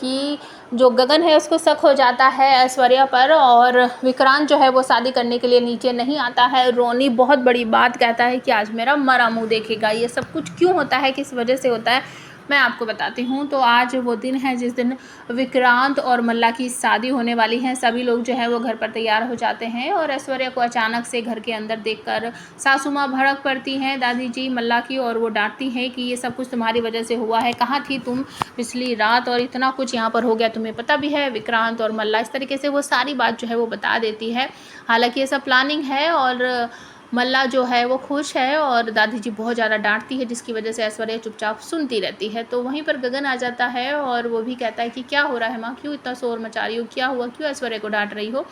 कि जो गगन है उसको शक हो जाता है ऐश्वर्या पर, और विक्रांत जो है वो शादी करने के लिए नीचे नहीं आता है। रोनी बहुत बड़ी बात कहता है कि आज मेरा मरा मुंह देखेगा। ये सब कुछ क्यों होता है, किस वजह से होता है, मैं आपको बताती हूँ। तो आज वो दिन है जिस दिन विक्रांत और मल्ला की शादी होने वाली है। सभी लोग जो है वो घर पर तैयार हो जाते हैं और ऐश्वर्या को अचानक से घर के अंदर देखकर सासू माँ भड़क पड़ती हैं दादी जी मल्ला की, और वो डांटती हैं कि ये सब कुछ तुम्हारी वजह से हुआ है। कहाँ थी तुम पिछली रात, और इतना कुछ यहाँ पर हो गया तुम्हें पता भी है। विक्रांत और मल्ला इस तरीके से वो सारी बात जो है वो बता देती है। हालांकि ये सब प्लानिंग है और मल्ला जो है वो खुश है और दादी जी बहुत ज़्यादा डांटती है, जिसकी वजह से ऐश्वर्या चुपचाप सुनती रहती है। तो वहीं पर गगन आ जाता है और वो भी कहता है कि क्या हो रहा है माँ, क्यों इतना शोर मचा रही हो, क्या हुआ, क्यों ऐश्वर्या को डांट रही हो।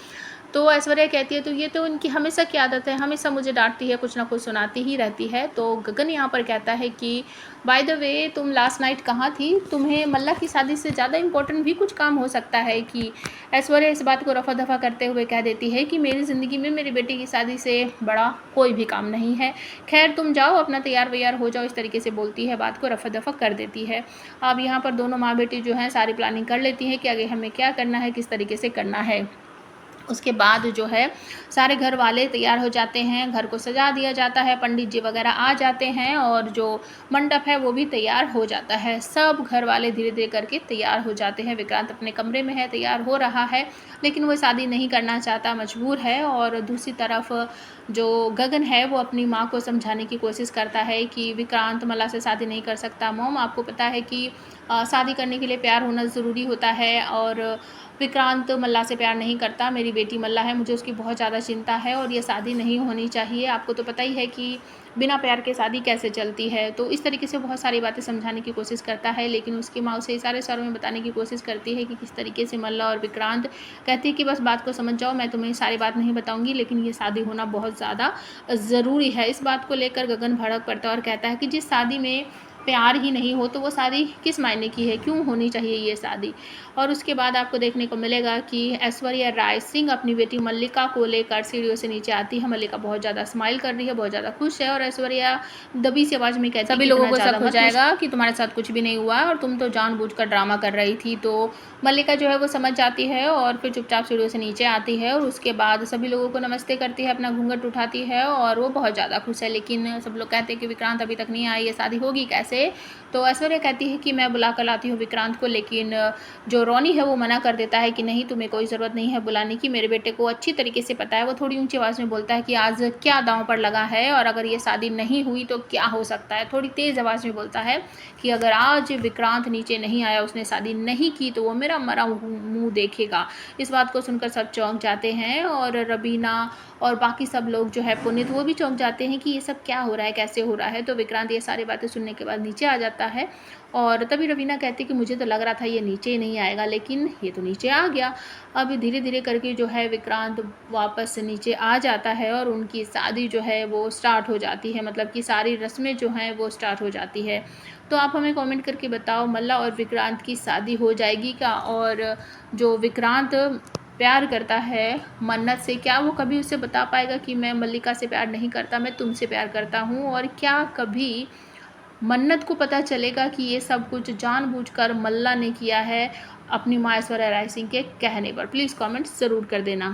तो ऐश्वर्या कहती है तो ये तो इनकी हमेशा की आदत है, हमेशा मुझे डांटती है, कुछ ना कुछ सुनाती ही रहती है। तो गगन यहाँ पर कहता है कि बाय द वे तुम लास्ट नाइट कहाँ थी, तुम्हें मल्ला की शादी से ज़्यादा इम्पोर्टेंट भी कुछ काम हो सकता है। कि ऐश्वर्या इस बात को रफा दफा करते हुए कह देती है कि मेरी ज़िंदगी में मेरी बेटी की शादी से बड़ा कोई भी काम नहीं है, खैर तुम जाओ अपना तैयार वैयार हो जाओ, इस तरीके से बोलती है, बात को रफा दफा कर देती है। अब यहाँ पर दोनों माँ बेटी जो हैं सारी प्लानिंग कर लेती हैं कि आगे हमें क्या करना है, किस तरीके से करना है। उसके बाद जो है सारे घर वाले तैयार हो जाते हैं, घर को सजा दिया जाता है, पंडित जी वगैरह आ जाते हैं और जो मंडप है वो भी तैयार हो जाता है। सब घर वाले धीरे धीरे करके तैयार हो जाते हैं। विक्रांत अपने कमरे में है, तैयार हो रहा है, लेकिन वो शादी नहीं करना चाहता, मजबूर है। और दूसरी तरफ जो गगन है वो अपनी माँ को समझाने की कोशिश करता है कि विक्रांत मल्ला से शादी नहीं कर सकता। मॉम आपको पता है कि शादी करने के लिए प्यार होना ज़रूरी होता है, और विक्रांत मल्ला से प्यार नहीं करता, मेरी बेटी मल्ला है, मुझे उसकी बहुत ज़्यादा चिंता है और ये शादी नहीं होनी चाहिए। आपको तो पता ही है कि बिना प्यार के शादी कैसे चलती है। तो इस तरीके से बहुत सारी बातें समझाने की कोशिश करता है, लेकिन उसकी माँ उसे इशारे इशारों में बताने की कोशिश करती है कि किस तरीके से मल्ला और विक्रांत, कहती है कि बस बात को समझ जाओ, मैं तुम्हें सारी बात नहीं बताऊंगी, लेकिन ये शादी होना बहुत ज़्यादा ज़रूरी है। इस बात को लेकर गगन भड़क पड़ता है और कहता है कि जिस शादी में प्यार ही नहीं हो तो वो शादी किस मायने की है, क्यों होनी चाहिए ये शादी। और उसके बाद आपको देखने को मिलेगा कि ऐश्वर्या राय सिंह अपनी बेटी मल्लिका को लेकर सीढ़ियों से नीचे आती है। मल्लिका बहुत ज़्यादा स्माइल कर रही है, बहुत ज़्यादा खुश है, और ऐश्वर्या दबी सी आवाज़ में कहती है सभी लोगों को शक हो जाएगा कि तुम्हारे साथ कुछ भी नहीं हुआ और तुम तो जानबूझकर ड्रामा कर रही थी। तो मल्लिका जो है वो समझ जाती है और फिर चुपचाप सीढ़ियों से नीचे आती है और उसके बाद सभी लोगों को नमस्ते करती है, अपना घूंघट उठाती है और वो बहुत ज़्यादा खुश है। लेकिन सब लोग कहते हैं कि विक्रांत अभी तक नहीं आया, ये शादी होगी कैसे। तो ऐश्वर्या कहती है कि मैं बुला कर लाती हूँ विक्रांत को, लेकिन जो रोनी है वो मना कर देता है कि नहीं, तुम्हें कोई ज़रूरत नहीं है बुलाने की, मेरे बेटे को अच्छी तरीके से पता है। वो थोड़ी ऊंची आवाज़ में बोलता है कि आज क्या दांव पर लगा है और अगर ये शादी नहीं हुई तो क्या हो सकता है। थोड़ी तेज़ आवाज़ में बोलता है कि अगर आज विक्रांत नीचे नहीं आया, उसने शादी नहीं की, तो वो मेरा मरा मुँह देखेगा। इस बात को सुनकर सब चौंक जाते हैं और रबीना और बाकी सब लोग जो है पुनीत वो भी चौंक जाते हैं कि ये सब क्या हो रहा है, कैसे हो रहा है। तो विक्रांत ये सारी बातें सुनने के बाद नीचे आ जाता है और तभी रवीना कहती है कि मुझे तो लग रहा था ये नीचे ही नहीं आएगा, लेकिन ये तो नीचे आ गया। अब धीरे धीरे करके जो है विक्रांत वापस से नीचे आ जाता है और उनकी शादी जो है वो स्टार्ट हो जाती है, मतलब कि सारी रस्में जो हैं वो स्टार्ट हो जाती है। तो आप हमें कमेंट करके बताओ मल्ला और विक्रांत की शादी हो जाएगी क्या, और जो विक्रांत प्यार करता है मन्नत से, क्या वो कभी उसे बता पाएगा कि मैं मल्लिका से प्यार नहीं करता, मैं तुमसे प्यार करता हूँ। और क्या कभी मन्नत को पता चलेगा कि ये सब कुछ जानबूझकर मल्ला ने किया है अपनी माँ ऐश्वर्या राय सिंह के कहने पर। प्लीज़ कमेंट ज़रूर कर देना।